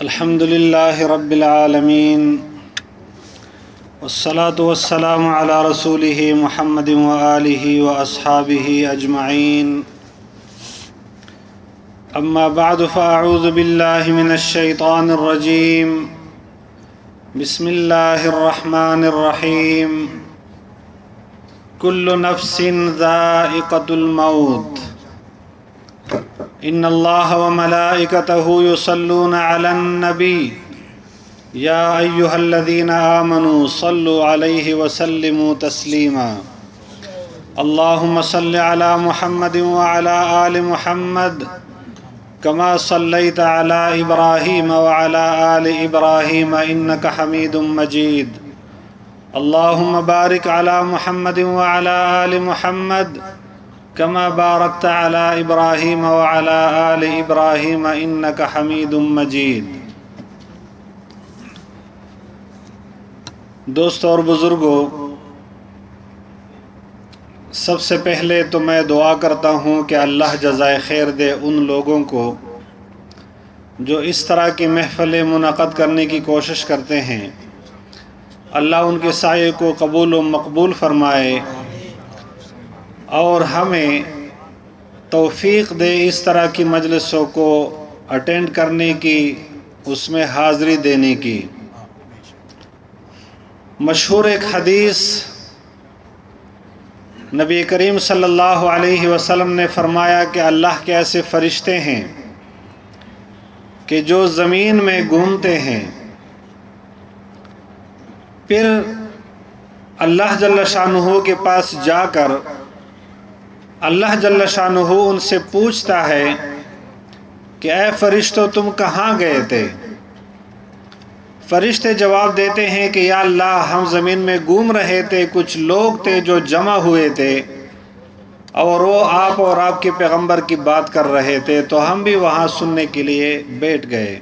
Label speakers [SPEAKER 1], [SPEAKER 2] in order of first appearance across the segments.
[SPEAKER 1] الحمد لله رب العالمين والصلاة والسلام على رسوله محمد وآله وأصحابه أجمعين أما بعد فأعوذ بالله من الشيطان الرجيم بسم الله الرحمن الرحيم كل نفس ذائقة الموت ان اللہ وملائکتہ یصلون علی النبی یا ایہا الذین آمنوا صلوا علیہ وسلموا تسلیما اللہم صل علی محمد وعلی آل محمد کما صلیت علی ابراہیم وعلی آل ابراہیم انک حمید مجید اللہم بارک علی محمد وعلی آل محمد کما بارکت علی ابراہیم وعلی آل ابراہیم انک حمید مجید۔ دوستو اور بزرگوں، سب سے پہلے تو میں دعا کرتا ہوں کہ اللہ جزائے خیر دے ان لوگوں کو جو اس طرح کی محفلیں منعقد کرنے کی کوشش کرتے ہیں۔ اللہ ان کے سعی کو قبول و مقبول فرمائے اور ہمیں توفیق دے اس طرح کی مجلسوں کو اٹینڈ کرنے کی، اس میں حاضری دینے کی۔ مشہور ایک حدیث نبی کریم صلی اللہ علیہ وسلم نے فرمایا کہ اللہ کے ایسے فرشتے ہیں کہ جو زمین میں گھومتے ہیں، پھر اللہ جل شانہ کے پاس جا کر اللہ جل شانہ ان سے پوچھتا ہے کہ اے فرشتوں تم کہاں گئے تھے؟ فرشتے جواب دیتے ہیں کہ یا اللہ ہم زمین میں گھوم رہے تھے، کچھ لوگ تھے جو جمع ہوئے تھے اور وہ آپ اور آپ کے پیغمبر کی بات کر رہے تھے، تو ہم بھی وہاں سننے کے لیے بیٹھ گئے۔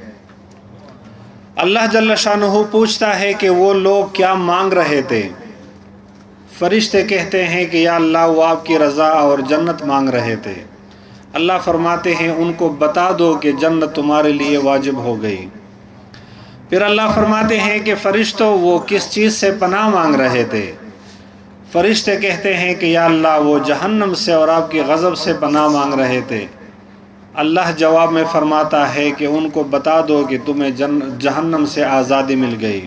[SPEAKER 1] اللہ جل شانہ پوچھتا ہے کہ وہ لوگ کیا مانگ رہے تھے؟ فرشتے کہتے ہیں کہ یا اللہ وہ آپ کی رضا اور جنت مانگ رہے تھے۔ اللہ فرماتے ہیں ان کو بتا دو کہ جنت تمہارے لیے واجب ہو گئی۔ پھر اللہ فرماتے ہیں کہ فرشتوں وہ کس چیز سے پناہ مانگ رہے تھے؟ فرشتے کہتے ہیں کہ یا اللہ وہ جہنم سے اور آپ کی غضب سے پناہ مانگ رہے تھے۔ اللہ جواب میں فرماتا ہے کہ ان کو بتا دو کہ تمہیں جہنم سے آزادی مل گئی۔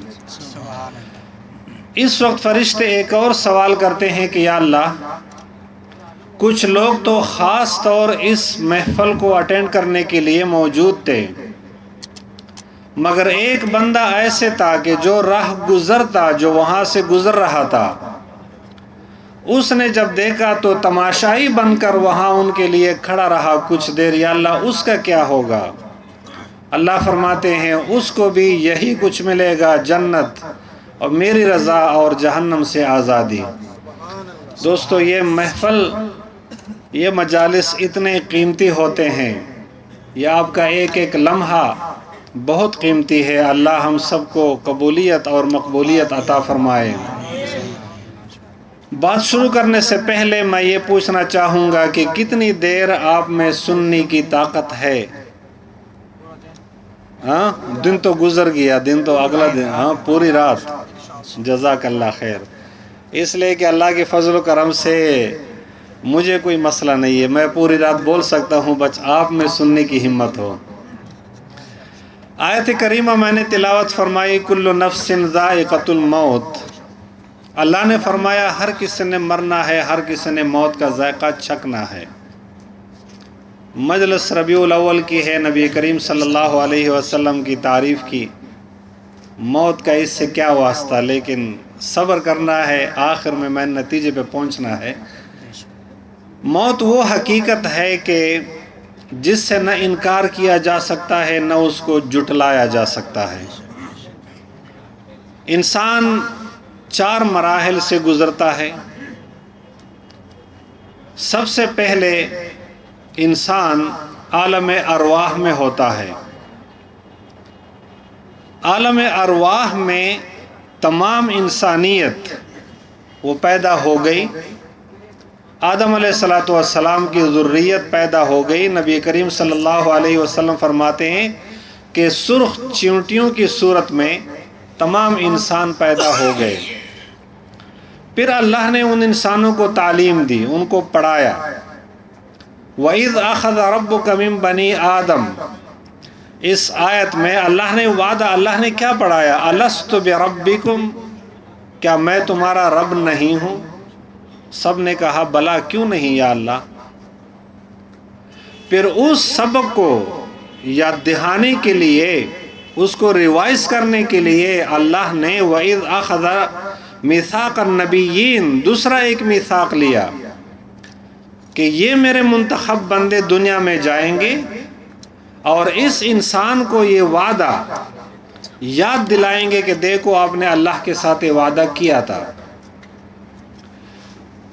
[SPEAKER 1] اس وقت فرشتے ایک اور سوال کرتے ہیں کہ یا اللہ کچھ لوگ تو خاص طور اس محفل کو اٹینڈ کرنے کے لیے موجود تھے، مگر ایک بندہ ایسے تھا کہ جو راہ گزر تھا، جو وہاں سے گزر رہا تھا، اس نے جب دیکھا تو تماشائی بن کر وہاں ان کے لیے کھڑا رہا کچھ دیر۔ یا اللہ اس کا کیا ہوگا؟ اللہ فرماتے ہیں اس کو بھی یہی کچھ ملے گا، جنت اور میری رضا اور جہنم سے آزادی۔ دوستو یہ محفل، یہ مجالس اتنے قیمتی ہوتے ہیں، یہ آپ کا ایک ایک لمحہ بہت قیمتی ہے۔ اللہ ہم سب کو قبولیت اور مقبولیت عطا فرمائے۔ بات شروع کرنے سے پہلے میں یہ پوچھنا چاہوں گا کہ کتنی دیر آپ میں سننے کی طاقت ہے؟ ہاں دن تو گزر گیا، دن تو اگلا دن، ہاں پوری رات۔ جزاک اللہ خیر۔ اس لیے کہ اللہ کے فضل و کرم سے مجھے کوئی مسئلہ نہیں ہے، میں پوری رات بول سکتا ہوں، بس آپ میں سننے کی ہمت ہو۔ آیت کریمہ میں نے تلاوت فرمائی کل نفس ذائقۃ الموت۔ اللہ نے فرمایا ہر کسی نے مرنا ہے، ہر کسی نے موت کا ذائقہ چکھنا ہے۔ مجلس ربیع الاول کی ہے، نبی کریم صلی اللہ علیہ وسلم کی تعریف کی۔ موت کا اس سے کیا واسطہ، لیکن صبر کرنا ہے، آخر میں نتیجے پہ پہنچنا ہے۔ موت وہ حقیقت ہے کہ جس سے نہ انکار کیا جا سکتا ہے، نہ اس کو جھٹلایا جا سکتا ہے۔ انسان 4 مراحل سے گزرتا ہے۔ سب سے پہلے انسان عالم ارواح میں ہوتا ہے۔ عالم ارواح میں تمام انسانیت وہ پیدا ہو گئی، آدم علیہ السلام کی ذریت پیدا ہو گئی۔ نبی کریم صلی اللہ علیہ وسلم فرماتے ہیں کہ سرخ چیونٹیوں کی صورت میں تمام انسان پیدا ہو گئے۔ پھر اللہ نے ان انسانوں کو تعلیم دی، ان کو پڑھایا۔ وَإِذْ أَخَذَ رَبُّكَ مِن بَنِي آدم، اس آیت میں اللہ نے وعدہ، اللہ نے کیا پڑھایا؟ أَلَسْتُ بِرَبِّكُمْ، کیا میں تمہارا رب نہیں ہوں؟ سب نے کہا بلا، کیوں نہیں یا اللہ۔ پھر اس سبق کو یاد دہانی کے لیے، اس کو ریوائز کرنے کے لیے اللہ نے وَإِذْ أَخَذَ میثاق النبیین، دوسرا ایک میثاق لیا کہ یہ میرے منتخب بندے دنیا میں جائیں گے اور اس انسان کو یہ وعدہ یاد دلائیں گے کہ دیکھو آپ نے اللہ کے ساتھ یہ وعدہ کیا تھا۔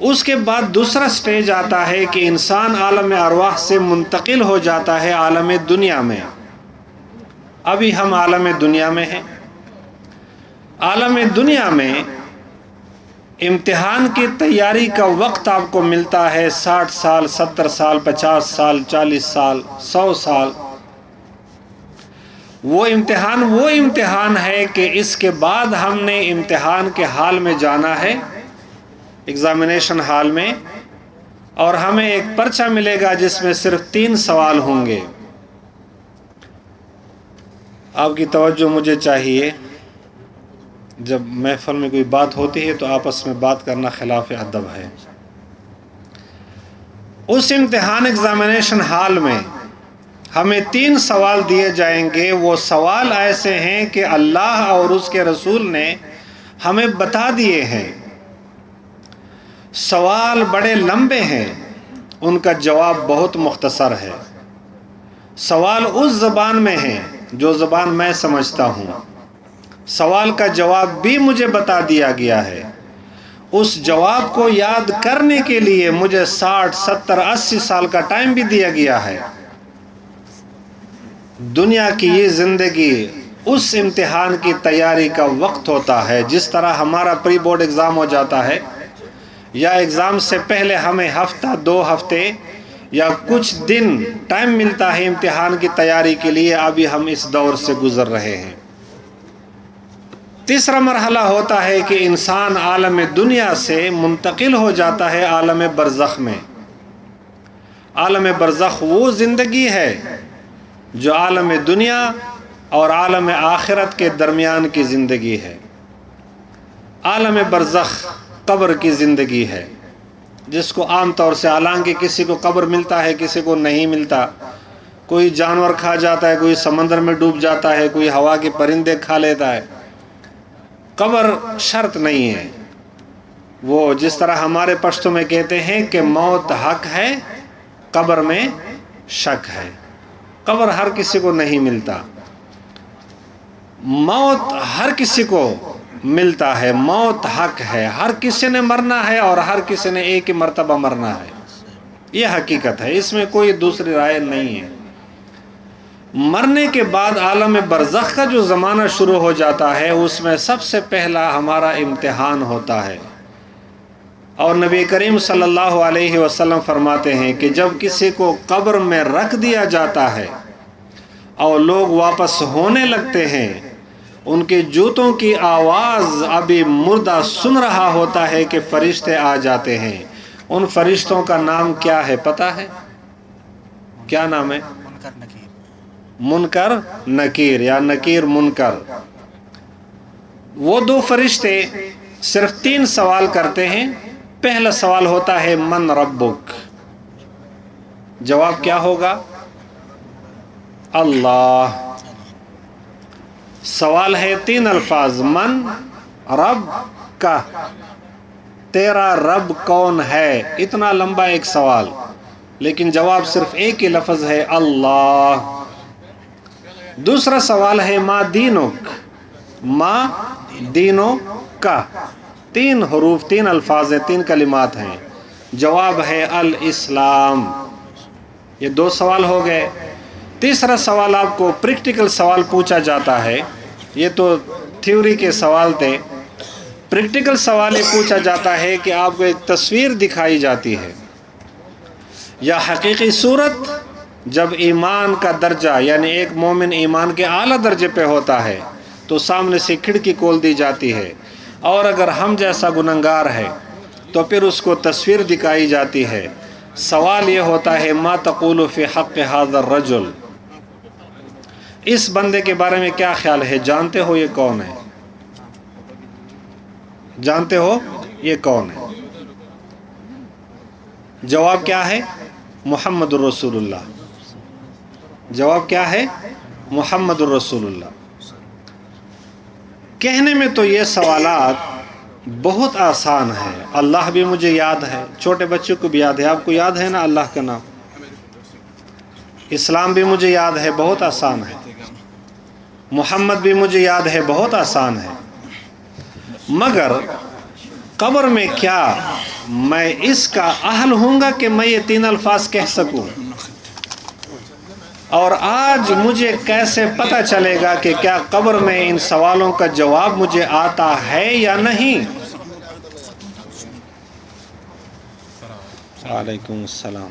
[SPEAKER 1] اس کے بعد دوسرا سٹیج آتا ہے کہ انسان عالم ارواح سے منتقل ہو جاتا ہے عالم دنیا میں۔ ابھی ہم عالم دنیا میں ہیں۔ عالم دنیا میں امتحان کی تیاری کا وقت آپ کو ملتا ہے 60 سال، 70 سال، 50 سال، 40 سال، 100 سال۔ وہ امتحان ہے کہ اس کے بعد ہم نے امتحان کے حال میں جانا ہے، ایگزامینیشن ہال میں، اور ہمیں ایک پرچہ ملے گا جس میں صرف 3 سوال ہوں گے۔ آپ کی توجہ مجھے چاہیے، جب محفل میں کوئی بات ہوتی ہے تو آپس میں بات کرنا خلاف ادب ہے۔ اس امتحان ایگزامینیشن ہال میں ہمیں 3 سوال دیے جائیں گے۔ وہ سوال ایسے ہیں کہ اللہ اور اس کے رسول نے ہمیں بتا دیے ہیں۔ سوال بڑے لمبے ہیں، ان کا جواب بہت مختصر ہے۔ سوال اس زبان میں ہے جو زبان میں سمجھتا ہوں۔ سوال کا جواب بھی مجھے بتا دیا گیا ہے۔ اس جواب کو یاد کرنے کے لیے مجھے 60، 70، 80 سال کا ٹائم بھی دیا گیا ہے۔ دنیا کی یہ زندگی اس امتحان کی تیاری کا وقت ہوتا ہے، جس طرح ہمارا پری بورڈ ایگزام ہو جاتا ہے، یا ایگزام سے پہلے ہمیں ہفتہ، 2 ہفتے یا کچھ دن ٹائم ملتا ہے امتحان کی تیاری کے لیے۔ ابھی ہم اس دور سے گزر رہے ہیں۔ تیسرا مرحلہ ہوتا ہے کہ انسان عالم دنیا سے منتقل ہو جاتا ہے عالم برزخ میں۔ عالم برزخ وہ زندگی ہے جو عالم دنیا اور عالم آخرت کے درمیان کی زندگی ہے۔ عالم برزخ قبر کی زندگی ہے، جس کو عام طور سے، حالانکہ کسی کو قبر ملتا ہے، کسی کو نہیں ملتا۔ کوئی جانور کھا جاتا ہے، کوئی سمندر میں ڈوب جاتا ہے، کوئی ہوا کے پرندے کھا لیتا ہے۔ قبر شرط نہیں ہے۔ وہ جس طرح ہمارے پشتوں میں کہتے ہیں کہ موت حق ہے، قبر میں شک ہے۔ قبر ہر کسی کو نہیں ملتا، موت ہر کسی کو ملتا ہے۔ موت حق ہے، ہر کسی نے مرنا ہے اور ہر کسی نے ایک ہی مرتبہ مرنا ہے۔ یہ حقیقت ہے، اس میں کوئی دوسری رائے نہیں ہے۔ مرنے کے بعد عالم برزخ کا جو زمانہ شروع ہو جاتا ہے، اس میں سب سے پہلا ہمارا امتحان ہوتا ہے۔ اور نبی کریم صلی اللہ علیہ وسلم فرماتے ہیں کہ جب کسی کو قبر میں رکھ دیا جاتا ہے اور لوگ واپس ہونے لگتے ہیں، ان کے جوتوں کی آواز ابھی مردہ سن رہا ہوتا ہے کہ فرشتے آ جاتے ہیں۔ ان فرشتوں کا نام کیا ہے پتہ ہے؟ کیا نام ہے؟ منکر نکیر، یا نکیر منکر۔ وہ 2 فرشتے صرف 3 سوال کرتے ہیں۔ پہلا سوال ہوتا ہے من ربک، جواب کیا ہوگا؟ اللہ۔ سوال ہے 3 الفاظ، من رب کا، تیرا رب کون ہے؟ اتنا لمبا ایک سوال، لیکن جواب صرف ایک ہی لفظ ہے، اللہ۔ دوسرا سوال ہے ما دینک، ما دینو کا، 3 حروف، 3 الفاظ ہیں، 3 کلمات ہیں، جواب ہے الاسلام۔ یہ 2 سوال ہو گئے۔ تیسرا سوال آپ کو پریکٹیکل سوال پوچھا جاتا ہے۔ یہ تو تھیوری کے سوال تھے، پریکٹیکل سوال یہ پوچھا جاتا ہے کہ آپ کو ایک تصویر دکھائی جاتی ہے، یا حقیقی صورت جب ایمان کا درجہ یعنی ایک مومن ایمان کے اعلیٰ درجے پہ ہوتا ہے تو سامنے سے کھڑکی کھول دی جاتی ہے، اور اگر ہم جیسا گنہگار ہے تو پھر اس کو تصویر دکھائی جاتی ہے۔ سوال یہ ہوتا ہے ما تقول فی حق ھذا الرجل، اس بندے کے بارے میں کیا خیال ہے؟ جانتے ہو یہ کون ہے؟ جانتے ہو یہ کون ہے؟ جواب کیا ہے؟ محمد الرسول اللہ۔ جواب کیا ہے؟ محمد الرسول اللہ۔ کہنے میں تو یہ سوالات بہت آسان ہے، اللہ بھی مجھے یاد ہے، چھوٹے بچوں کو بھی یاد ہے، آپ کو یاد ہے نا اللہ کا نام؟ اسلام بھی مجھے یاد ہے، بہت آسان ہے۔ محمد بھی مجھے یاد ہے، بہت آسان ہے۔ مگر قبر میں کیا میں اس کا اہل ہوں گا کہ میں یہ تین الفاظ کہہ سکوں؟ اور آج مجھے کیسے پتہ چلے گا کہ کیا قبر میں ان سوالوں کا جواب مجھے آتا ہے یا نہیں؟ وعلیکم السلام۔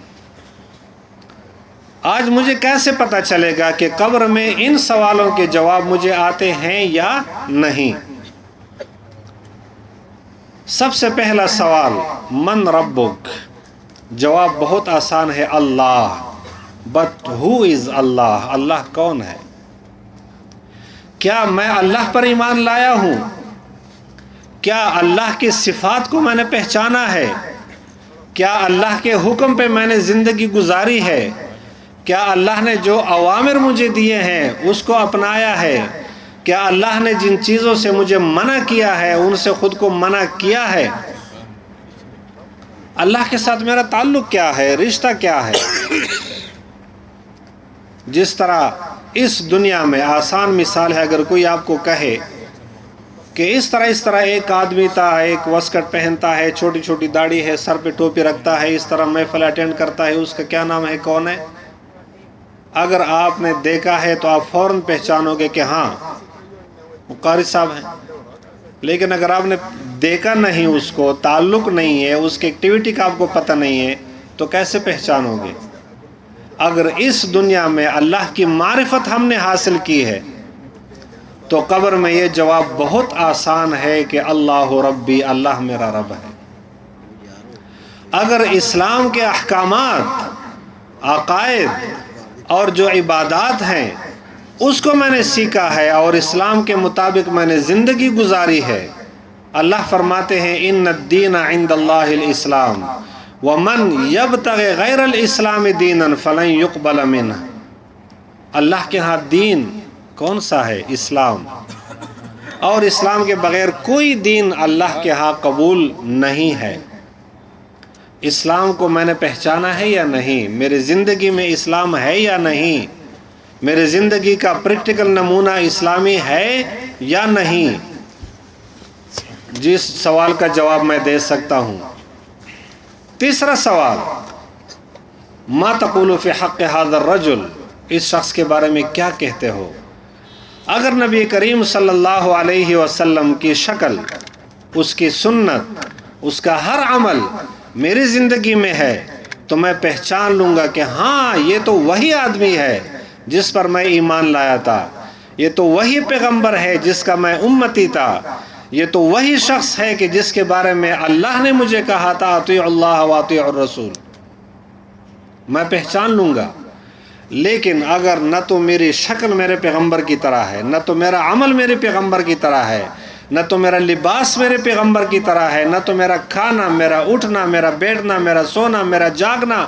[SPEAKER 1] آج مجھے کیسے پتہ چلے گا کہ قبر میں ان سوالوں کے جواب مجھے آتے ہیں یا نہیں؟ سب سے پہلا سوال من ربک؟ جواب بہت آسان ہے، اللہ۔ بٹ ہو از اللہ؟ اللہ کون ہے؟ کیا میں اللہ پر ایمان لایا ہوں؟ کیا اللہ کی صفات کو میں نے پہچانا ہے؟ کیا اللہ کے حکم پہ میں نے زندگی گزاری ہے؟ کیا اللہ نے جو اوامر مجھے دیے ہیں اس کو اپنایا ہے؟ کیا اللہ نے جن چیزوں سے مجھے منع کیا ہے ان سے خود کو منع کیا ہے؟ اللہ کے ساتھ میرا تعلق کیا ہے؟ رشتہ کیا ہے؟ جس طرح اس دنیا میں آسان مثال ہے، اگر کوئی آپ کو کہے کہ اس طرح ایک آدمی تھا، ایک واسکٹ پہنتا ہے، چھوٹی چھوٹی داڑھی ہے، سر پہ ٹوپی رکھتا ہے، اس طرح محفل اٹینڈ کرتا ہے، اس کا کیا نام ہے؟ کون ہے؟ اگر آپ نے دیکھا ہے تو آپ فوراً پہچانو گے کہ ہاں وہ قاری صاحب ہیں۔ لیکن اگر آپ نے دیکھا نہیں، اس کو تعلق نہیں ہے، اس کی ایکٹیویٹی کا آپ کو پتہ نہیں ہے، تو کیسے پہچانو گے؟ اگر اس دنیا میں اللہ کی معرفت ہم نے حاصل کی ہے تو قبر میں یہ جواب بہت آسان ہے کہ اللہ ربی، اللہ میرا رب ہے۔ اگر اسلام کے احکامات، عقائد اور جو عبادات ہیں اس کو میں نے سیکھا ہے اور اسلام کے مطابق میں نے زندگی گزاری ہے، اللہ فرماتے ہیں ان الدین عند اللہ الاسلام ومن یبتغ غیر الاسلام دینا فلن یقبل منہ۔ اللہ کے ہاں دین کون سا ہے؟ اسلام، اور اسلام کے بغیر کوئی دین اللہ کے ہاں قبول نہیں ہے۔ اسلام کو میں نے پہچانا ہے یا نہیں؟ میری زندگی میں اسلام ہے یا نہیں؟ میرے زندگی کا پریکٹیکل نمونہ اسلامی ہے یا نہیں؟ جس سوال کا جواب میں دے سکتا ہوں۔ تیسرا سوال ما تقول فی حق ھذا الرجل، اس شخص کے بارے میں کیا کہتے ہو؟ اگر نبی کریم صلی اللہ علیہ وسلم کی شکل، اس کی سنت، اس کا ہر عمل میری زندگی میں ہے تو میں پہچان لوں گا کہ ہاں یہ تو وہی آدمی ہے جس پر میں ایمان لایا تھا، یہ تو وہی پیغمبر ہے جس کا میں امتی تھا، یہ تو وہی شخص ہے کہ جس کے بارے میں اللہ نے مجھے کہا تھا اطیعوا اللہ واطیعوا الرسول، میں پہچان لوں گا۔ لیکن اگر نہ تو میری شکل میرے پیغمبر کی طرح ہے، نہ تو میرا عمل میرے پیغمبر کی طرح ہے، نہ تو میرا لباس میرے پیغمبر کی طرح ہے، نہ تو میرا کھانا، میرا اٹھنا، میرا بیٹھنا، میرا سونا، میرا جاگنا،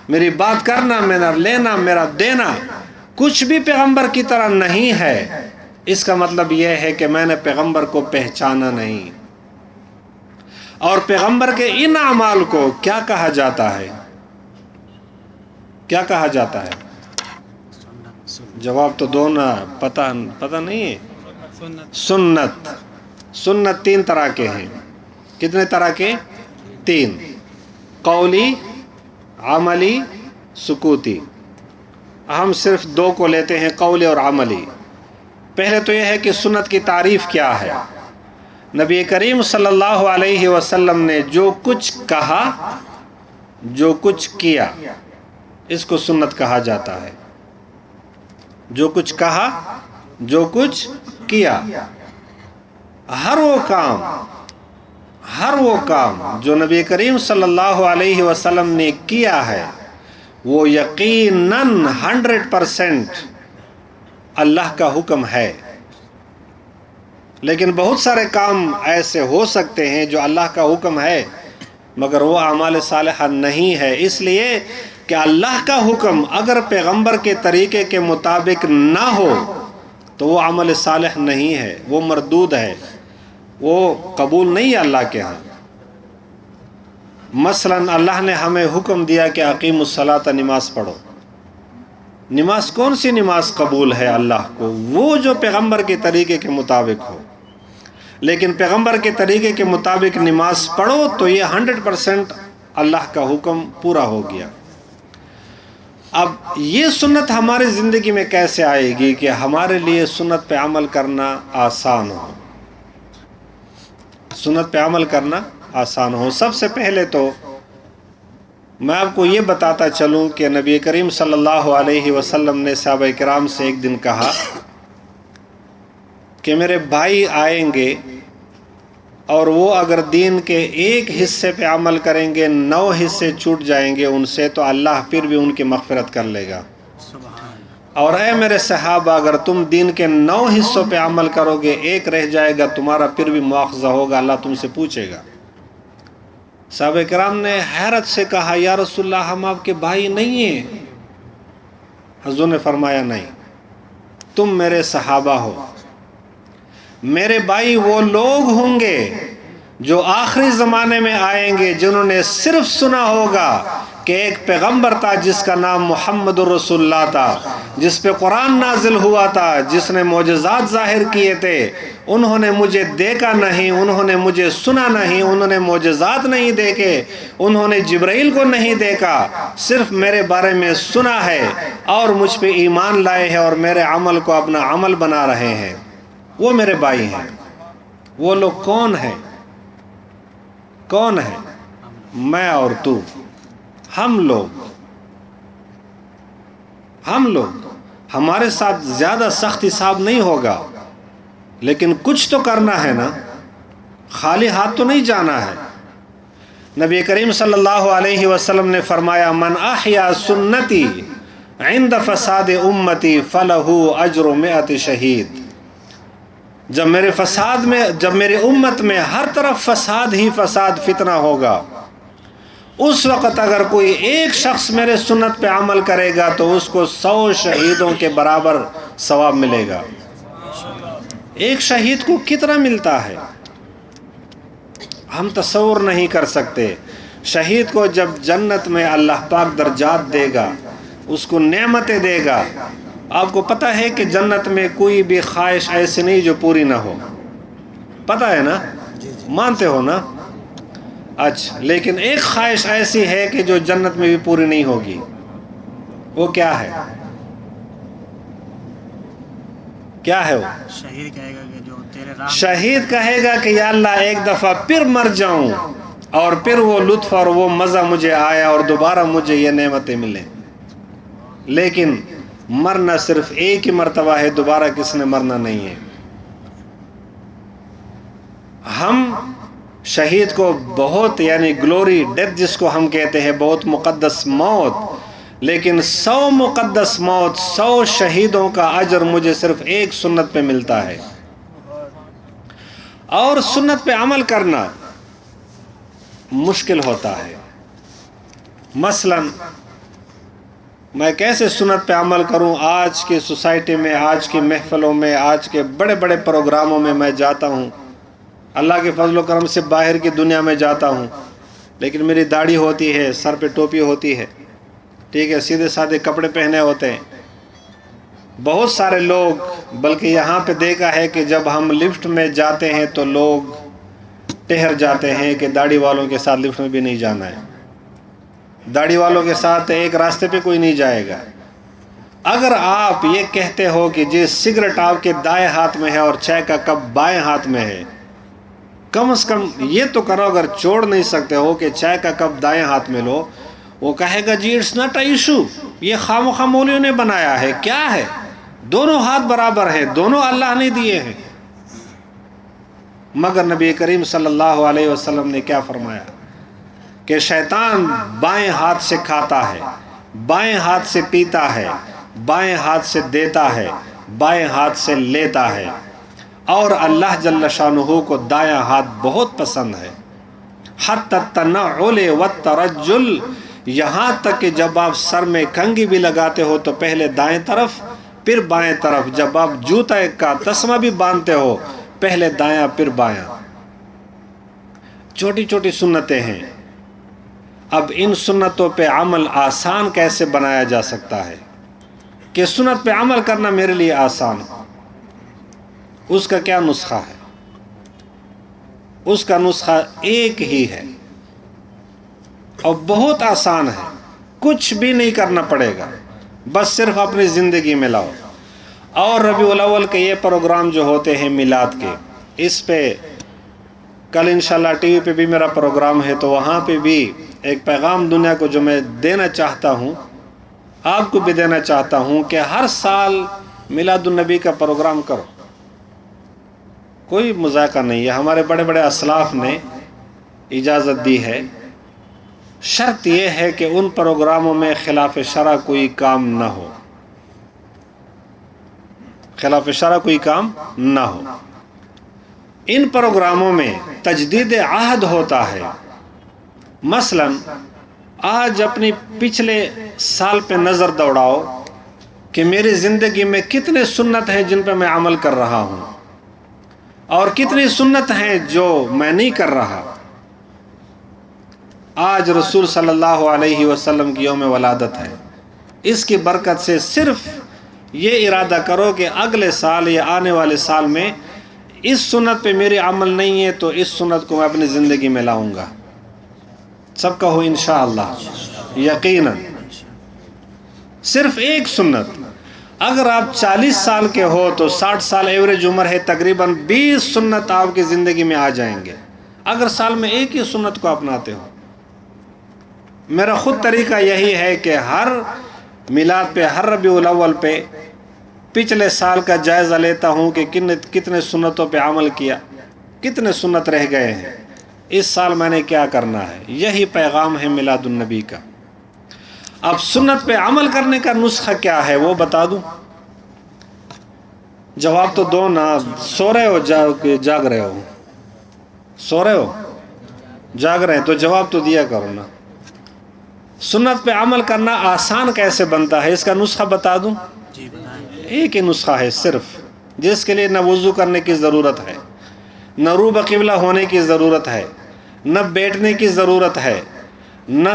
[SPEAKER 1] میری بات کرنا، میرا لینا، میرا دینا کچھ بھی پیغمبر کی طرح نہیں ہے، اس کا مطلب یہ ہے کہ میں نے پیغمبر کو پہچانا نہیں۔ اور پیغمبر کے ان اعمال کو کیا کہا جاتا ہے؟ کیا کہا جاتا ہے؟ جواب تو دو نا، پتہ نہیں ہے۔ سنت۔ سنت تین طرح کے ہیں۔ کتنے طرح کے؟ تین، قولی، عملی، سکوتی۔ ہم صرف دو کو لیتے ہیں، قولی اور عملی۔ پہلے تو یہ ہے کہ سنت کی تعریف کیا ہے۔ نبی کریم صلی اللہ علیہ وسلم نے جو کچھ کہا، جو کچھ کیا، اس کو سنت کہا جاتا ہے. جو کچھ کہا، جو کچھ کیا، ہر وہ کام جو نبی کریم صلی اللہ علیہ وسلم نے کیا ہے وہ یقیناً 100% اللہ کا حکم ہے. لیکن بہت سارے کام ایسے ہو سکتے ہیں جو اللہ کا حکم ہے مگر وہ اعمال صالحہ نہیں ہے، اس لیے کہ اللہ کا حکم اگر پیغمبر کے طریقے کے مطابق نہ ہو تو وہ عمل صالح نہیں ہے، وہ مردود ہے، وہ قبول نہیں ہے اللہ کے ہاں. مثلا اللہ نے ہمیں حکم دیا کہ اقیم الصلاۃ، نماز پڑھو. نماز کون سی نماز قبول ہے اللہ کو؟ وہ جو پیغمبر کے طریقے کے مطابق ہو. لیکن پیغمبر کے طریقے کے مطابق نماز پڑھو تو یہ 100% اللہ کا حکم پورا ہو گیا. اب یہ سنت ہماری زندگی میں کیسے آئے گی کہ ہمارے لیے سنت پہ عمل کرنا آسان ہو؟ سنت پہ عمل کرنا آسان ہو. سب سے پہلے تو میں آپ کو یہ بتاتا چلوں کہ نبی کریم صلی اللہ علیہ وسلم نے صحابہ کرام سے ایک دن کہا کہ میرے بھائی آئیں گے اور وہ اگر دین کے ایک حصے پہ عمل کریں گے 9 حصے چھوٹ جائیں گے ان سے تو اللہ پھر بھی ان کی مغفرت کر لے گا. اور اے میرے صحابہ اگر تم دین کے 9 حصوں پہ عمل کرو گے ایک رہ جائے گا تمہارا پھر بھی مواخذہ ہوگا، اللہ تم سے پوچھے گا. صحابہ کرام نے حیرت سے کہا یا رسول اللہ ہم آپ کے بھائی نہیں ہیں؟ حضور نے فرمایا نہیں، تم میرے صحابہ ہو. میرے بھائی وہ لوگ ہوں گے جو آخری زمانے میں آئیں گے جنہوں نے صرف سنا ہوگا کہ ایک پیغمبر تھا جس کا نام محمد رسول اللہ تھا، جس پہ قرآن نازل ہوا تھا، جس نے معجزات ظاہر کیے تھے. انہوں نے مجھے دیکھا نہیں، انہوں نے مجھے سنا نہیں، انہوں نے معجزات نہیں دیکھے، انہوں نے جبرائیل کو نہیں دیکھا، صرف میرے بارے میں سنا ہے اور مجھ پہ ایمان لائے ہیں اور میرے عمل کو اپنا عمل بنا رہے ہیں. وہ میرے بھائی ہیں. وہ لوگ کون ہیں؟ کون ہیں؟ میں اور تو، ہم لوگ. ہمارے ساتھ زیادہ سخت حساب نہیں ہوگا لیکن کچھ تو کرنا ہے نا، خالی ہاتھ تو نہیں جانا ہے. نبی کریم صلی اللہ علیہ وسلم نے فرمایا من احیا سنتی عند فساد امتی فلہ اجر 100 شہید. جب میرے امت میں ہر طرف فساد ہی فساد فتنہ ہوگا اس وقت اگر کوئی ایک شخص میرے سنت پہ عمل کرے گا تو اس کو 100 شہیدوں کے برابر ثواب ملے گا. ایک شہید کو کتنا ملتا ہے ہم تصور نہیں کر سکتے. شہید کو جب جنت میں اللہ پاک درجات دے گا، اس کو نعمتیں دے گا. آپ کو پتہ ہے کہ جنت میں کوئی بھی خواہش ایسی نہیں جو پوری نہ ہو، پتہ ہے نا؟ مانتے ہو نا؟ اچھا، لیکن ایک خواہش ایسی ہے کہ جو جنت میں بھی پوری نہیں ہوگی. وہ کیا ہے؟ کیا ہے وہ؟ شہید کہے گا کہ یا اللہ ایک دفعہ پھر مر جاؤں اور پھر وہ لطف اور وہ مزہ مجھے آیا اور دوبارہ مجھے یہ نعمتیں ملیں. لیکن مرنا صرف ایک ہی مرتبہ ہے، دوبارہ کس نے مرنا نہیں ہے. ہم شہید کو بہت یعنی گلوری ڈیتھ جس کو ہم کہتے ہیں، بہت مقدس موت، لیکن 100 مقدس موت 100 شہیدوں کا اجر مجھے صرف ایک سنت پہ ملتا ہے. اور سنت پہ عمل کرنا مشکل ہوتا ہے. مثلا میں کیسے سنت پہ عمل کروں؟ آج کی سوسائٹی میں، آج کی محفلوں میں، آج کے بڑے بڑے پروگراموں میں میں جاتا ہوں، اللہ کے فضل و کرم سے باہر کی دنیا میں جاتا ہوں، لیکن میری داڑھی ہوتی ہے، سر پہ ٹوپی ہوتی ہے، ٹھیک ہے، سیدھے سادھے کپڑے پہنے ہوتے ہیں. بہت سارے لوگ، بلکہ یہاں پہ دیکھا ہے کہ جب ہم لفٹ میں جاتے ہیں تو لوگ ٹہر جاتے ہیں کہ داڑھی والوں کے ساتھ لفٹ میں بھی نہیں جانا ہے، داڑھی والوں کے ساتھ ایک راستے پہ کوئی نہیں جائے گا. اگر آپ یہ کہتے ہو کہ جی سگریٹ آپ کے دائیں ہاتھ میں ہے اور چائے کا کپ بائیں ہاتھ میں ہے، کم از کم یہ تو کرو. اگر چھوڑ نہیں سکتے ہو کہ چائے کا کپ دائیں ہاتھ میں لو وہ کہے گا جی اٹس ناٹ اے ایشو، یہ خامخواہ مولویوں نے بنایا ہے، کیا ہے، دونوں ہاتھ برابر ہیں، دونوں اللہ نے دیے ہیں۔ مگر نبی کریم صلی اللہ علیہ وسلم نے کیا فرمایا کہ شیطان بائیں ہاتھ سے کھاتا ہے، بائیں ہاتھ سے پیتا ہے، بائیں ہاتھ سے دیتا ہے، بائیں ہاتھ سے لیتا ہے، اور اللہ جل شانہ کو دایاں ہاتھ بہت پسند ہے۔ حتی التنعل والترجل، یہاں تک کہ جب آپ سر میں کنگھی بھی لگاتے ہو تو پہلے دائیں طرف پھر بائیں طرف، جب آپ جوتا کا تسمہ بھی باندھتے ہو پہلے دایاں پھر بایاں۔ چھوٹی چھوٹی سنتیں ہیں۔ اب ان سنتوں پہ عمل آسان کیسے بنایا جا سکتا ہے کہ سنت پہ عمل کرنا میرے لیے آسان ہو؟ اس کا کیا نسخہ ہے؟ اس کا نسخہ ایک ہی ہے اور بہت آسان ہے، کچھ بھی نہیں کرنا پڑے گا، بس صرف اپنی زندگی میں لاؤ۔ اور ربیع الاول کے یہ پروگرام جو ہوتے ہیں میلاد کے، اس پہ کل انشاءاللہ ٹی وی پہ بھی میرا پروگرام ہے، تو وہاں پہ بھی ایک پیغام دنیا کو جو میں دینا چاہتا ہوں، آپ کو بھی دینا چاہتا ہوں کہ ہر سال میلاد النبی کا پروگرام کرو، کوئی مذاکرہ نہیں ہے، ہمارے بڑے بڑے اسلاف نے اجازت دی ہے۔ شرط یہ ہے کہ ان پروگراموں میں خلاف شرع کوئی کام نہ ہو، خلاف شرع کوئی کام نہ ہو۔ ان پروگراموں میں تجدید عہد ہوتا ہے۔ مثلا آج اپنی پچھلے سال پہ نظر دوڑاؤ کہ میری زندگی میں کتنے سنت ہیں جن پہ میں عمل کر رہا ہوں، اور کتنی سنت ہیں جو میں نہیں کر رہا۔ آج رسول صلی اللہ علیہ وسلم کی یوم ولادت ہے، اس کی برکت سے صرف یہ ارادہ کرو کہ اگلے سال یا آنے والے سال میں اس سنت پہ میری عمل نہیں ہے تو اس سنت کو میں اپنی زندگی میں لاؤں گا۔ سب کہو انشاءاللہ، یقیناً صرف ایک سنت۔ اگر آپ 40 سال کے ہو تو 60 سال ایوریج عمر ہے، تقریباً 20 سنت آپ کی زندگی میں آ جائیں گے اگر سال میں ایک ہی سنت کو اپناتے ہو۔ میرا خود طریقہ یہی ہے کہ ہر میلاد پہ، ہر ربیع الاول پہ پچھلے سال کا جائزہ لیتا ہوں کہ کتنے سنتوں پہ عمل کیا، کتنے سنت رہ گئے ہیں، اس سال میں نے کیا کرنا ہے۔ یہی پیغام ہے میلاد النبی کا۔ اب سنت پہ عمل کرنے کا نسخہ کیا ہے وہ بتا دوں؟ جواب تو دو نا، سو رہے ہو جاگ رہے ہو؟ سو رہے ہو جاگ رہے ہیں تو جواب تو دیا کرو نا۔ سنت پہ عمل کرنا آسان کیسے بنتا ہے اس کا نسخہ بتا دوں؟ ایک ہی نسخہ ہے صرف، جس کے لیے نہ وضو کرنے کی ضرورت ہے، نہ رو بقبلہ ہونے کی ضرورت ہے، نہ بیٹھنے کی ضرورت ہے، نہ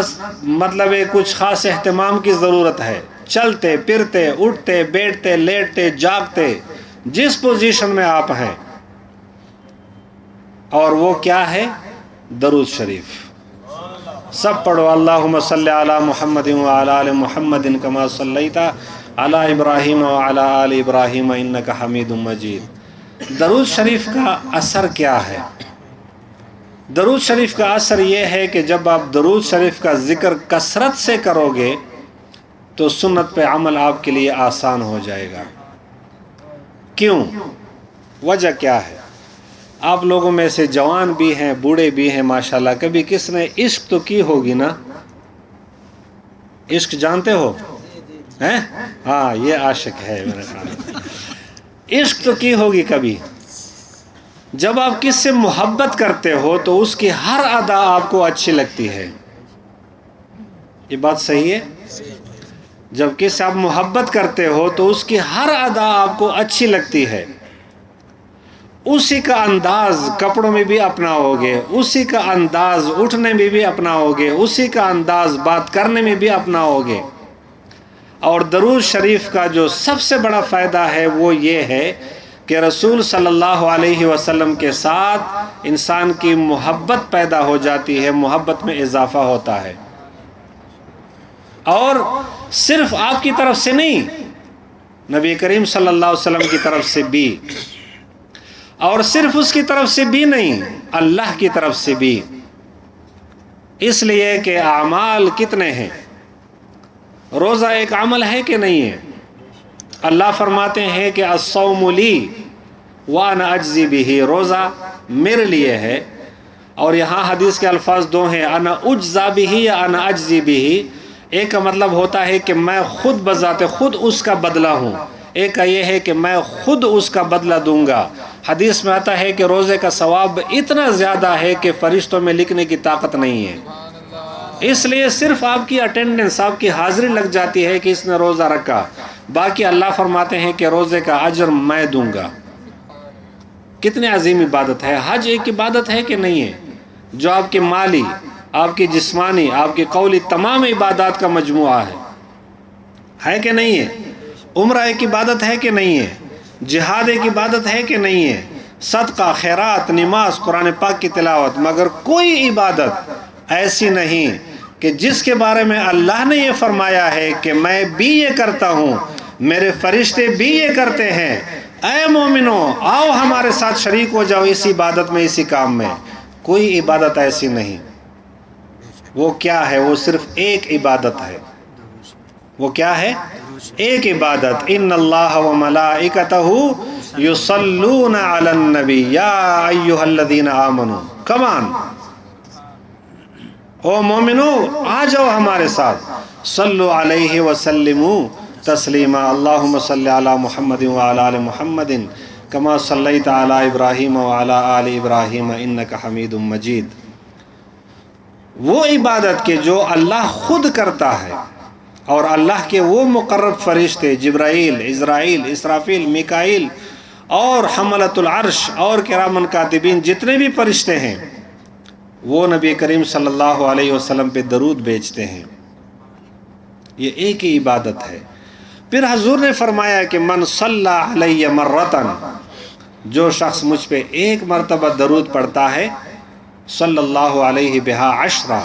[SPEAKER 1] مطلب کچھ خاص اہتمام کی ضرورت ہے۔ چلتے پھرتے اٹھتے بیٹھتے لیٹتے جاگتے جس پوزیشن میں آپ ہیں، اور وہ کیا ہے؟ درود شریف۔ سب پڑھو، اللہم صلی علی محمد وعلی آل محمد کما صلیت علی ابراہیم وعلی آل ابراہیم انک حمید مجید۔ درود شریف کا اثر کیا ہے؟ درود شریف کا اثر یہ ہے کہ جب آپ درود شریف کا ذکر کثرت سے کرو گے تو سنت پہ عمل آپ کے لیے آسان ہو جائے گا۔ کیوں؟ وجہ کیا ہے؟ آپ لوگوں میں سے جوان بھی ہیں، بوڑھے بھی ہیں ماشاءاللہ، کبھی کس نے عشق تو کی ہوگی نا؟ عشق جانتے ہو؟ ہیں؟ ہاں، یہ عاشق ہے میرے خیال میں۔ عشق تو کی ہوگی کبھی۔ جب آپ کس سے محبت کرتے ہو تو اس کی ہر ادا آپ کو اچھی لگتی ہے۔ یہ بات صحیح ہے؟ جب کس سے آپ محبت کرتے ہو تو اس کی ہر ادا آپ کو اچھی لگتی ہے۔ اسی کا انداز کپڑوں میں بھی اپناؤ گے، اسی کا انداز اٹھنے میں بھی اپناؤ گے، اسی کا انداز بات کرنے میں بھی اپناؤ گے۔ اور درود شریف کا جو سب سے بڑا فائدہ ہے وہ یہ ہے کہ رسول صلی اللہ علیہ وسلم کے ساتھ انسان کی محبت پیدا ہو جاتی ہے، محبت میں اضافہ ہوتا ہے۔ اور صرف آپ کی طرف سے نہیں، نبی کریم صلی اللہ علیہ وسلم کی طرف سے بھی، اور صرف اس کی طرف سے بھی نہیں، اللہ کی طرف سے بھی۔ اس لیے کہ اعمال کتنے ہیں؟ روزہ ایک عمل ہے کہ نہیں ہے؟ اللہ فرماتے ہیں کہ الصوم لی وانا اجزی بہ، روزہ میرے لیے ہے. اور یہاں حدیث کے الفاظ دو ہیں، انا اجزا بہ یا انا اجزی بہ. ایک کا مطلب ہوتا ہے کہ میں خود بذات خود اس کا بدلہ ہوں، ایک کا یہ ہے کہ میں خود اس کا بدلہ دوں گا. حدیث میں آتا ہے کہ روزے کا ثواب اتنا زیادہ ہے کہ فرشتوں میں لکھنے کی طاقت نہیں ہے، اس لیے صرف آپ کی اٹینڈنس، آپ کی حاضری لگ جاتی ہے کہ اس نے روزہ رکھا. باقی اللہ فرماتے ہیں کہ روزے کا اجر میں دوں گا. کتنی عظیم عبادت ہے. حج ایک عبادت ہے کہ نہیں ہے؟ جو آپ کی مالی، آپ کی جسمانی، آپ کی قولی تمام عبادات کا مجموعہ ہے کہ نہیں ہے؟ عمرہ ایک عبادت ہے کہ نہیں ہے؟ جہاد ایک عبادت ہے کہ نہیں ہے؟ صدقہ، خیرات، نماز، قرآن پاک کی تلاوت. مگر کوئی عبادت ایسی نہیں کہ جس کے بارے میں اللہ نے یہ فرمایا ہے کہ میں بھی یہ کرتا ہوں، میرے فرشتے بھی یہ کرتے ہیں، اے مومنو آؤ ہمارے ساتھ شریک ہو جاؤ اس عبادت میں، اسی کام میں. کوئی عبادت ایسی نہیں. وہ کیا ہے؟ وہ صرف ایک عبادت ہے. وہ کیا ہے؟ ایک عبادت. ان اللہ و ملائکتہ یصلون علی النبی یا ایھا الذین آمنوا. کمان او مومنو آ جاؤ ہمارے ساتھ. صلو علیہ وسلموا تسلیما. اللہم صلی علی محمد وعلی آل محمد کما صلیت علی ابراہیم وعلی آل ابراہیم انک حمید مجید. وہ عبادت کے جو اللہ خود کرتا ہے، اور اللہ کے وہ مقرب فرشتے جبرائیل، عزرائیل، اسرافیل، میکائیل اور حملۃ العرش اور کرامن کاتبین جتنے بھی فرشتے ہیں، وہ نبی کریم صلی اللہ علیہ وسلم پہ درود بھیجتے ہیں. یہ ایک ہی عبادت ہے. پھر حضور نے فرمایا کہ من صلی علیہ مرتن، جو شخص مجھ پہ ایک مرتبہ درود پڑھتا ہے، صلی اللہ علیہ بہا عشرہ،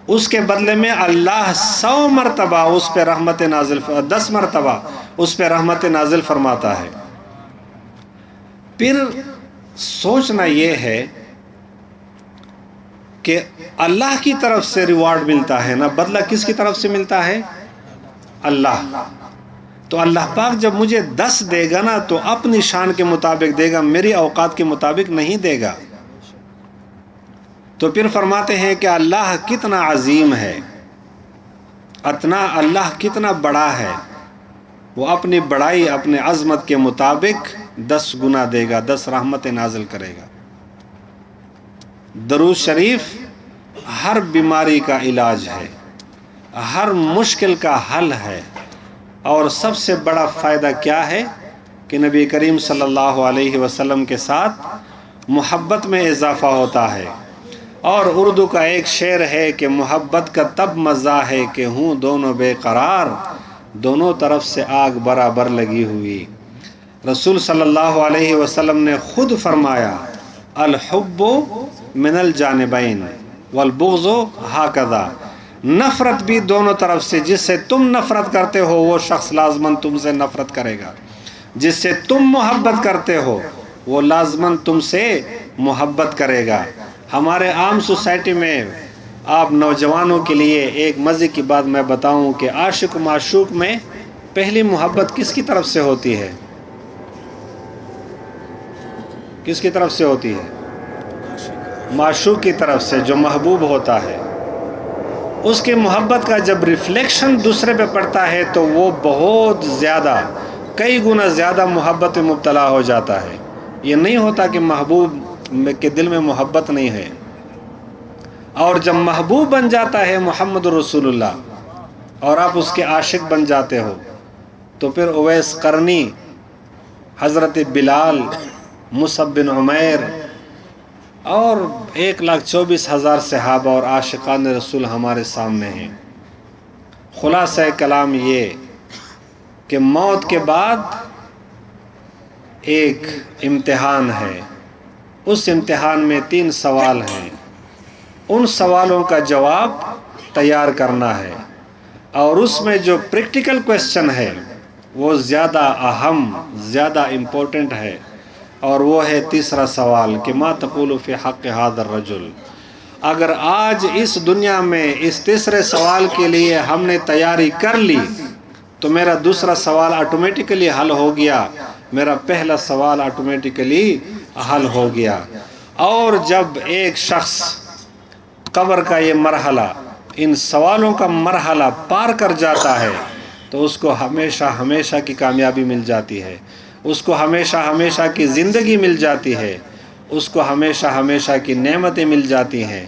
[SPEAKER 1] اس کے بدلے میں اللہ 100 مرتبہ اس پہ رحمت نازل، 10 مرتبہ اس پہ رحمت نازل فرماتا ہے. پھر سوچنا یہ ہے کہ اللہ کی طرف سے ریوارڈ ملتا ہے نا، بدلہ کس کی طرف سے ملتا ہے؟ اللہ. تو اللہ پاک جب مجھے 10 دے گا نا تو اپنی شان کے مطابق دے گا، میری اوقات کے مطابق نہیں دے گا. تو پھر فرماتے ہیں کہ اللہ کتنا عظیم ہے، اتنا اللہ کتنا بڑا ہے. وہ اپنی بڑائی، اپنے عظمت کے مطابق 10 گنا دے گا، 10 رحمتیں نازل کرے گا. درود شریف ہر بیماری کا علاج ہے، ہر مشکل کا حل ہے. اور سب سے بڑا فائدہ کیا ہے کہ نبی کریم صلی اللہ علیہ وسلم کے ساتھ محبت میں اضافہ ہوتا ہے. اور اردو کا ایک شعر ہے کہ محبت کا تب مزہ ہے کہ ہوں دونوں بے قرار، دونوں طرف سے آگ برابر لگی ہوئی. رسول صلی اللہ علیہ وسلم نے خود فرمایا الحب من الجانبین والبغض ہاکذا. نفرت بھی دونوں طرف سے، جس سے تم نفرت کرتے ہو وہ شخص لازماً تم سے نفرت کرے گا، جس سے تم محبت کرتے ہو وہ لازماً تم سے محبت کرے گا. ہمارے عام سوسائٹی میں آپ نوجوانوں کے لیے ایک مزے کی بات میں بتاؤں کہ عاشق و معشوق میں پہلی محبت کس کی طرف سے ہوتی ہے؟ کس کی طرف سے ہوتی ہے؟ معشوق کی طرف سے. جو محبوب ہوتا ہے اس کی محبت کا جب ریفلیکشن دوسرے پہ پڑتا ہے تو وہ بہت زیادہ، کئی گنا زیادہ محبت میں مبتلا ہو جاتا ہے. یہ نہیں ہوتا کہ محبوب کے دل میں محبت نہیں ہے. اور جب محبوب بن جاتا ہے محمد رسول اللہ اور آپ اس کے عاشق بن جاتے ہو تو پھر اویس قرنی، حضرت بلال، مصعب بن عمیر اور 1,24,000 صحابہ اور عاشقان رسول ہمارے سامنے ہیں. خلاصہ کلام یہ کہ موت کے بعد ایک امتحان ہے. اس امتحان میں 3 سوال ہیں. ان سوالوں کا جواب تیار کرنا ہے، اور اس میں جو پریکٹیکل کویسچن ہے وہ زیادہ اہم، زیادہ امپورٹنٹ ہے، اور وہ ہے تیسرا سوال کہ ما تقول فی حق ھذا الرجل. اگر آج اس دنیا میں اس تیسرے سوال کے لیے ہم نے تیاری کر لی تو میرا دوسرا سوال آٹومیٹکلی حل ہو گیا، میرا پہلا سوال آٹومیٹکلی حل ہو گیا۔ اور جب ایک شخص قبر کا یہ مرحلہ، ان سوالوں کا مرحلہ پار کر جاتا ہے تو اس کو ہمیشہ ہمیشہ کی کامیابی مل جاتی ہے، اس کو ہمیشہ ہمیشہ کی زندگی مل جاتی ہے، اس کو ہمیشہ ہمیشہ کی نعمتیں مل جاتی ہیں،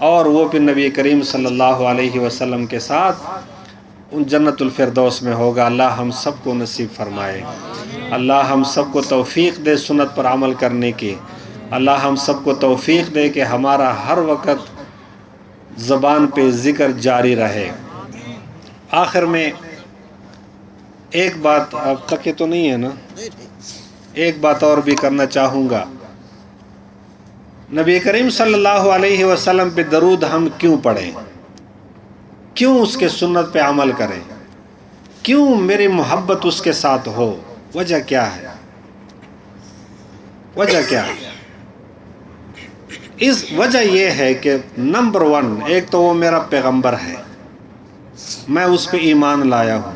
[SPEAKER 1] اور وہ پھر نبی کریم صلی اللہ علیہ وسلم کے ساتھ ان جنت الفردوس میں ہوگا۔ اللہ ہم سب کو نصیب فرمائے، اللہ ہم سب کو توفیق دے سنت پر عمل کرنے کی، اللہ ہم سب کو توفیق دے کہ ہمارا ہر وقت زبان پہ ذکر جاری رہے۔ آخر میں ایک بات، اب تک یہ تو نہیں ہے نا، ایک بات اور بھی کرنا چاہوں گا۔ نبی کریم صلی اللہ علیہ وسلم پہ درود ہم کیوں پڑھیں؟ کیوں اس کے سنت پہ عمل کریں؟ کیوں میری محبت اس کے ساتھ ہو؟ وجہ کیا ہے؟ وجہ کیا ہے؟ اس وجہ یہ ہے کہ نمبر 1، ایک تو وہ میرا پیغمبر ہے، میں اس پہ ایمان لایا ہوں۔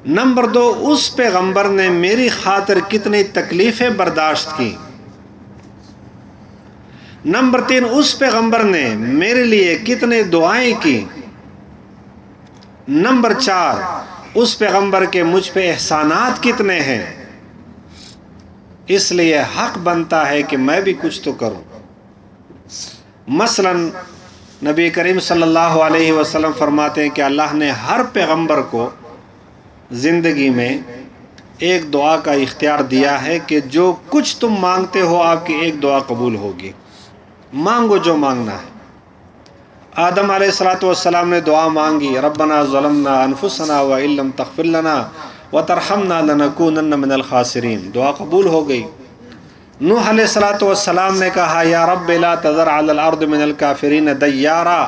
[SPEAKER 1] نمبر 2، اس پیغمبر نے میری خاطر کتنی تکلیفیں برداشت کی۔ نمبر 3، اس پیغمبر نے میرے لیے کتنے دعائیں کی۔ نمبر 4، اس پیغمبر کے مجھ پہ احسانات کتنے ہیں۔ اس لیے حق بنتا ہے کہ میں بھی کچھ تو کروں۔ مثلا نبی کریم صلی اللہ علیہ وسلم فرماتے ہیں کہ اللہ نے ہر پیغمبر کو زندگی میں ایک دعا کا اختیار دیا ہے کہ جو کچھ تم مانگتے ہو آپ کی ایک دعا قبول ہوگی، مانگو جو مانگنا ہے۔ آدم علیہ السلام نے دعا مانگی، ربنا ظلمنا انفسنا وان لم تغفر لنا وترحمنا لنکونن من الخاسرین، دعا قبول ہو گئی۔ نوح علیہ السلام نے کہا، یا رب لا تذر علی الارض من الکافرین دیارا،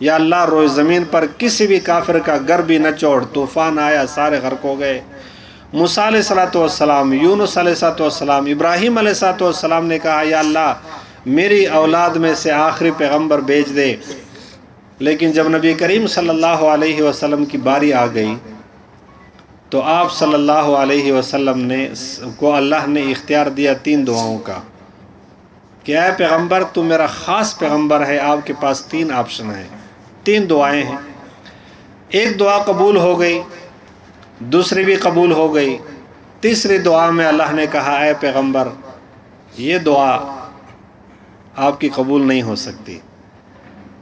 [SPEAKER 1] یا اللہ روئے زمین پر کسی بھی کافر کا گھر بھی نہ چھوڑ، طوفان آیا سارے غرق ہو گئے۔ موسیٰ علیہ السلام، یونس علیہ السلام، ابراہیم علیہ السلام نے کہا، یا اللہ میری اولاد میں سے آخری پیغمبر بھیج دے۔ لیکن جب نبی کریم صلی اللہ علیہ وسلم کی باری آ گئی تو آپ صلی اللہ علیہ وسلم کو اللہ نے اختیار دیا 3 دعاؤں کا کہ اے پیغمبر تو میرا خاص پیغمبر ہے، آپ کے پاس 3 آپشن ہیں، 3 دعائیں ہیں۔ ایک دعا قبول ہو گئی، دوسری بھی قبول ہو گئی، تیسری دعا میں اللہ نے کہا اے پیغمبر یہ دعا آپ کی قبول نہیں ہو سکتی۔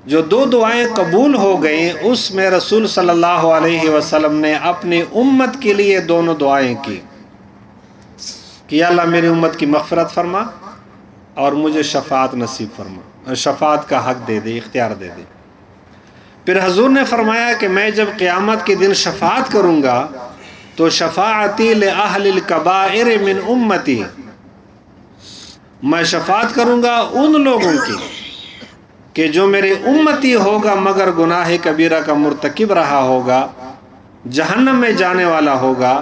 [SPEAKER 1] جو 2 دعائیں قبول ہو گئیں اس میں رسول صلی اللہ علیہ وسلم نے اپنی امت کے لیے دونوں دعائیں کی کہ یا اللہ میری امت کی مغفرت فرما اور مجھے شفاعت نصیب فرما، شفاعت کا حق دے دے، اختیار دے دے۔ پھر حضور نے فرمایا کہ میں جب قیامت کے دن شفاعت کروں گا تو شفاعتی لأہل الکبائر من امتی، میں شفاعت کروں گا ان لوگوں کی کہ جو میرے امتی ہوگا مگر گناہ کبیرہ کا مرتکب رہا ہوگا، جہنم میں جانے والا ہوگا،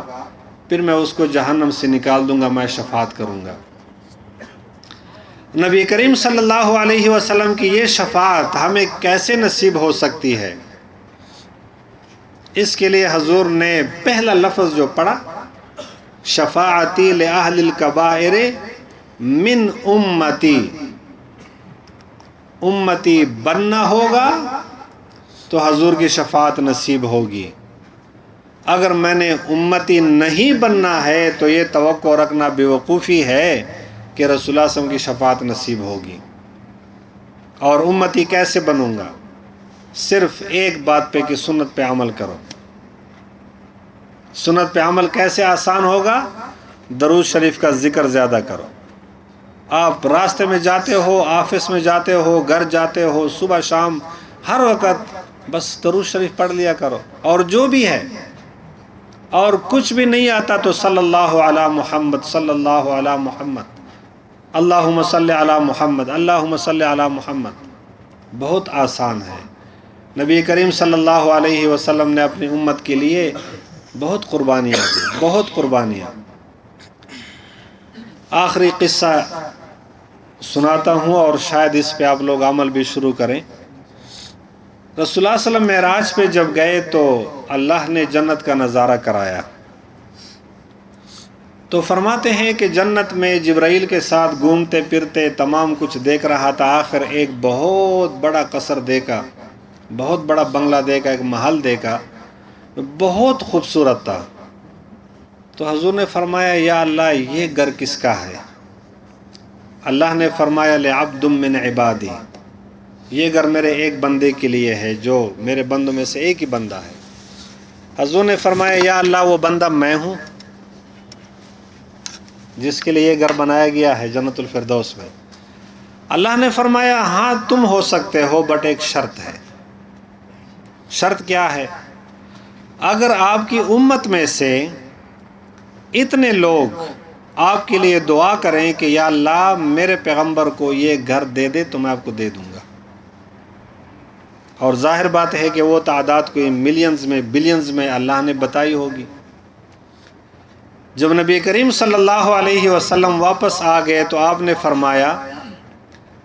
[SPEAKER 1] پھر میں اس کو جہنم سے نکال دوں گا، میں شفاعت کروں گا۔ نبی کریم صلی اللہ علیہ وسلم کی یہ شفاعت ہمیں کیسے نصیب ہو سکتی ہے؟ اس کے لیے حضور نے پہلا لفظ جو پڑھا، شفاعتی لأہل الکبائر من امتی، امتی بننا ہوگا تو حضور کی شفاعت نصیب ہوگی۔ اگر میں نے امتی نہیں بننا ہے تو یہ توقع رکھنا بیوقوفی ہے کہ رسول اللہ صلی اللہ علیہ وسلم کی شفاعت نصیب ہوگی۔ اور امتی کیسے بنوں گا؟ صرف ایک بات پہ کہ سنت پہ عمل کرو۔ سنت پہ عمل کیسے آسان ہوگا؟ درود شریف کا ذکر زیادہ کرو۔ آپ راستے میں جاتے ہو، آفس میں جاتے ہو، گھر جاتے ہو، صبح شام ہر وقت بس درود شریف پڑھ لیا کرو۔ اور جو بھی ہے اور کچھ بھی نہیں آتا تو صلی اللہ علی محمد، صلی اللہ علی محمد، اللہم صلی علی محمد، اللہم صلی علی محمد۔ بہت آسان ہے۔ نبی کریم صلی اللہ علیہ وسلم نے اپنی امت کے لیے بہت قربانیاں دی، بہت قربانیاں۔ آخری قصہ سناتا ہوں اور شاید اس پہ آپ لوگ عمل بھی شروع کریں۔ رسول اللہ صلی اللہ علیہ وسلم معراج پہ جب گئے تو اللہ نے جنت کا نظارہ کرایا، تو فرماتے ہیں کہ جنت میں جبرائیل کے ساتھ گھومتے پھرتے تمام کچھ دیکھ رہا تھا، آخر ایک بہت بڑا قصر دیکھا، بہت بڑا بنگلہ دیکھا، ایک محل دیکھا، بہت خوبصورت تھا۔ تو حضور نے فرمایا یا اللہ یہ گھر کس کا ہے؟ اللہ نے فرمایا لعبد من عبادی، یہ گھر میرے ایک بندے کے لیے ہے جو میرے بندوں میں سے ایک ہی بندہ ہے۔ حضور نے فرمایا یا اللہ وہ بندہ میں ہوں جس کے لیے یہ گھر بنایا گیا ہے جنت الفردوس میں؟ اللہ نے فرمایا ہاں تم ہو سکتے ہو، بٹ ایک شرط ہے۔ شرط کیا ہے؟ اگر آپ کی امت میں سے اتنے لوگ آپ کے لیے دعا کریں کہ یا اللہ میرے پیغمبر کو یہ گھر دے دے تو میں آپ کو دے دوں گا، اور ظاہر بات ہے کہ وہ تعداد کوئی ملینز میں بلینز میں اللہ نے بتائی ہوگی۔ جب نبی کریم صلی اللہ علیہ وسلم واپس آ گئے تو آپ نے فرمایا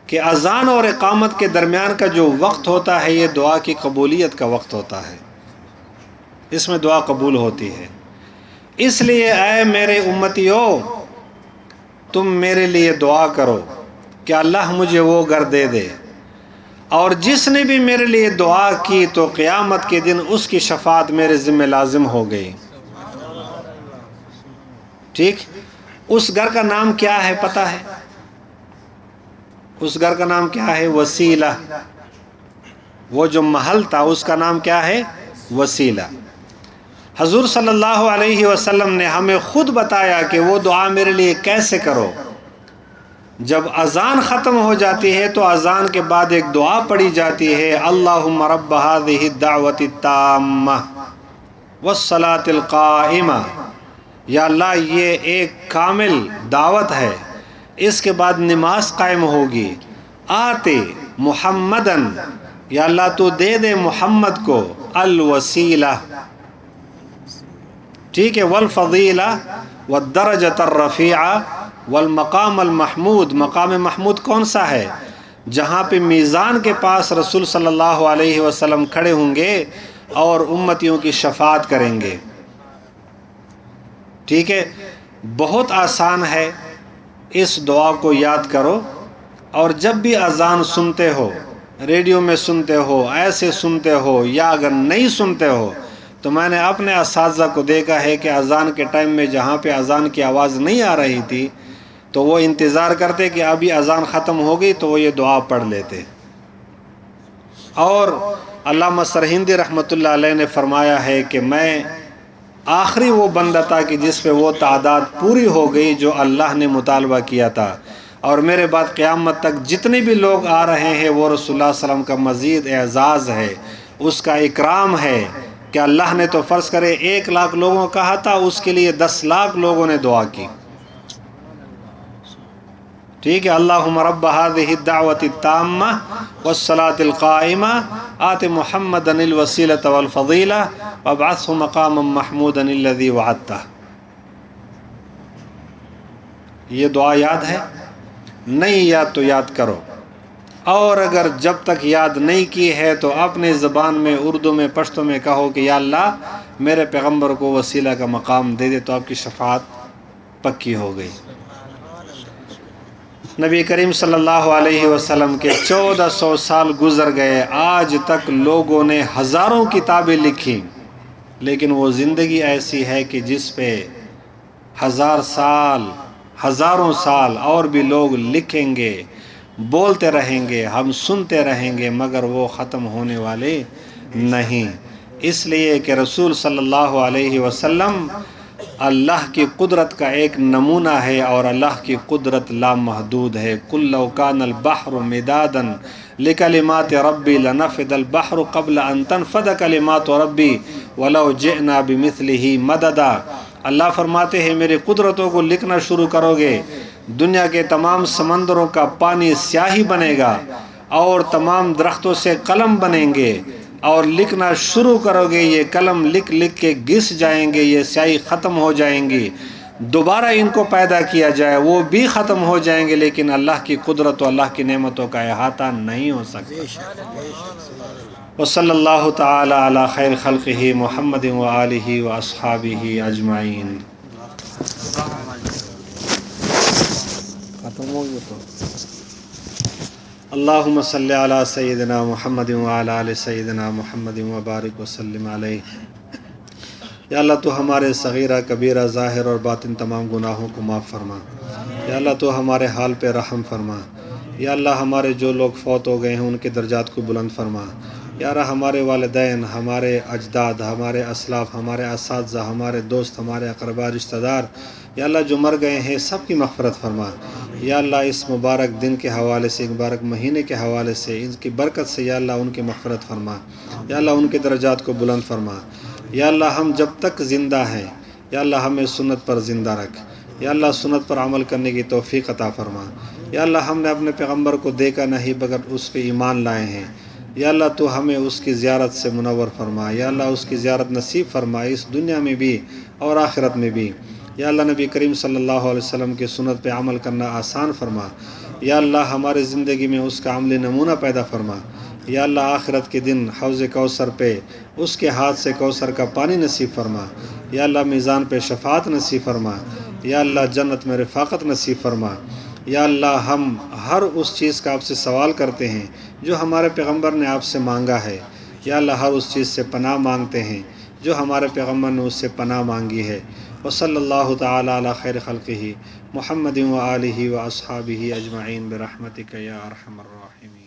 [SPEAKER 1] کہ اذان اور اقامت کے درمیان کا جو وقت ہوتا ہے یہ دعا کی قبولیت کا وقت ہوتا ہے، اس میں دعا قبول ہوتی ہے۔ اس لیے اے میرے امتیو تم میرے لیے دعا کرو کہ اللہ مجھے وہ گھر دے دے، اور جس نے بھی میرے لیے دعا کی تو قیامت کے دن اس کی شفاعت میرے ذمہ لازم ہو گئی۔ ٹھیک، اس گھر کا نام کیا ہے پتہ ہے؟ اس گھر کا نام کیا ہے؟ وسیلہ۔ وہ جو محل تھا اس کا نام کیا ہے؟ وسیلہ۔ حضور صلی اللہ علیہ وسلم نے ہمیں خود بتایا کہ وہ دعا میرے لیے کیسے کرو۔ جب اذان ختم ہو جاتی ہے تو اذان کے بعد ایک دعا پڑھی جاتی ہے، اللہم رب هذه الدعوة التامة والصلاة القائمة، یا اللہ یہ ایک کامل دعوت ہے، اس کے بعد نماز قائم ہوگی، آتے محمدن، یا اللہ تو دے دے محمد کو الوسیلہ، ٹھیک ہے، والفضیلہ والدرجۃ الرفیعہ والمقام المحمود۔ مقام محمود کون سا ہے؟ جہاں پہ میزان کے پاس رسول صلی اللہ علیہ وسلم کھڑے ہوں گے اور امتیوں کی شفاعت کریں گے۔ ٹھیک ہے، بہت آسان ہے، اس دعا کو یاد کرو، اور جب بھی اذان سنتے ہو، ریڈیو میں سنتے ہو، ایسے سنتے ہو، یا اگر نہیں سنتے ہو تو میں نے اپنے اساتذہ کو دیکھا ہے کہ اذان کے ٹائم میں جہاں پہ اذان کی آواز نہیں آ رہی تھی تو وہ انتظار کرتے کہ ابھی اذان ختم ہو گئی تو وہ یہ دعا پڑھ لیتے۔ اور علامہ سرہندی رحمۃ اللہ علیہ نے فرمایا ہے کہ میں آخری وہ بندہ تھا کہ جس پہ وہ تعداد پوری ہو گئی جو اللہ نے مطالبہ کیا تھا، اور میرے بعد قیامت تک جتنے بھی لوگ آ رہے ہیں وہ رسول اللہ صلی اللہ علیہ وسلم کا مزید اعزاز ہے، اس کا اکرام ہے کہ اللہ نے تو فرض کرے 1 لاکھ لوگوں کہا تھا، اس کے لیے 10 لاکھ لوگوں نے دعا کی۔ ٹھیک ہے، اللہم رب هذه الدعوة التامة والصلاة القائمة آت محمدا الوسیلة والفضیلة وابعثه مقاما محمودا الذی وعدتہ۔ یہ دعا یاد ہے؟ نہیں یاد تو یاد کرو، اور اگر جب تک یاد نہیں کی ہے تو اپنے زبان میں اردو میں پشتو میں کہو کہ یا اللہ میرے پیغمبر کو وسیلہ کا مقام دے دے، تو آپ کی شفاعت پکی ہو گئی۔ نبی کریم صلی اللہ علیہ وسلم کے 1400 سال گزر گئے، آج تک لوگوں نے ہزاروں کتابیں لکھی، لیکن وہ زندگی ایسی ہے کہ جس پہ 1000 سال، ہزاروں سال اور بھی لوگ لکھیں گے، بولتے رہیں گے، ہم سنتے رہیں گے، مگر وہ ختم ہونے والے نہیں۔ اس لیے کہ رسول صلی اللہ علیہ وسلم اللہ کی قدرت کا ایک نمونہ ہے، اور اللہ کی قدرت لامحدود ہے۔ قُلْ لَوْ كَانَ الْبَحْرُ مِدَادًا لِكَلِمَاتِ رَبِّي لَنَفِدَ الْبَحْرُ قَبْلَ أَن تَنْفَدَ كَلِمَاتُ رَبِّي وَلَوْ جِئْنَا بِمِثْلِهِ مَدَدًا۔ اللہ فرماتے ہیں میری قدرتوں کو لکھنا شروع کرو گے، دنیا کے تمام سمندروں کا پانی سیاہی بنے گا، اور تمام درختوں سے قلم بنیں گے، اور لکھنا شروع کرو گے، یہ قلم لکھ لکھ کے گھس جائیں گے، یہ سیاہی ختم ہو جائیں گی، دوبارہ ان کو پیدا کیا جائے وہ بھی ختم ہو جائیں گے، لیکن اللہ کی قدرت و اللہ کی نعمتوں کا احاطہ نہیں ہو سکتا۔ وصلی اللہ تعالی علی خیر خلقہ محمد وآلہ واصحابہ اجمعین۔ ختم ہو گیا تو اللہم صلی علی سیدنا محمد وعلی آل سیدنا محمد وبارک وسلم علیہ۔ یا اللہ تو ہمارے صغیرہ کبیرہ ظاہر اور باطن تمام گناہوں کو معاف فرما۔ یا اللہ تو ہمارے حال پہ رحم فرما۔ یا اللہ ہمارے جو لوگ فوت ہو گئے ہیں ان کے درجات کو بلند فرما۔ یا اللہ ہمارے والدین، ہمارے اجداد، ہمارے اسلاف، ہمارے اساتذہ، ہمارے دوست، ہمارے اقربا رشتہ دار، یا اللہ جو مر گئے ہیں سب کی مغفرت فرما۔ یا اللہ اس مبارک دن کے حوالے سے، مبارک مہینے کے حوالے سے، ان کی برکت سے یا اللہ ان کی مغفرت فرما۔ یا اللہ ان کے درجات کو بلند فرما۔ یا اللہ ہم جب تک زندہ ہیں یا اللہ ہمیں سنت پر زندہ رکھ۔ یا اللہ سنت پر عمل کرنے کی توفیق عطا فرما۔ یا اللہ ہم نے اپنے پیغمبر کو دیکھا نہیں مگر اس پہ ایمان لائے ہیں۔ یا اللہ تو ہمیں اس کی زیارت سے منور فرما۔ یا اللہ اس کی زیارت نصیب فرما، اس دنیا میں بھی اور آخرت میں بھی۔ یا اللہ نبی کریم صلی اللہ علیہ وسلم کی سنت پہ عمل کرنا آسان فرما۔ یا اللہ ہماری زندگی میں اس کا عملی نمونہ پیدا فرما۔ یا اللہ آخرت کے دن حوض کوثر پہ اس کے ہاتھ سے کوثر کا پانی نصیب فرما۔ یا اللہ میزان پہ شفاعت نصیب فرما۔ یا اللہ جنت میں رفاقت نصیب فرما۔ یا اللہ ہم ہر اس چیز کا آپ سے سوال کرتے ہیں جو ہمارے پیغمبر نے آپ سے مانگا ہے۔ یا اللہ ہر اس چیز سے پناہ مانگتے ہیں جو ہمارے پیغمبر نے اس سے پناہ مانگی ہے۔ وصلی اللہ تعالی علی خیر خلقہ محمد وآلہ واصحابہ اجمعین برحمتک یا ارحم الراحمین۔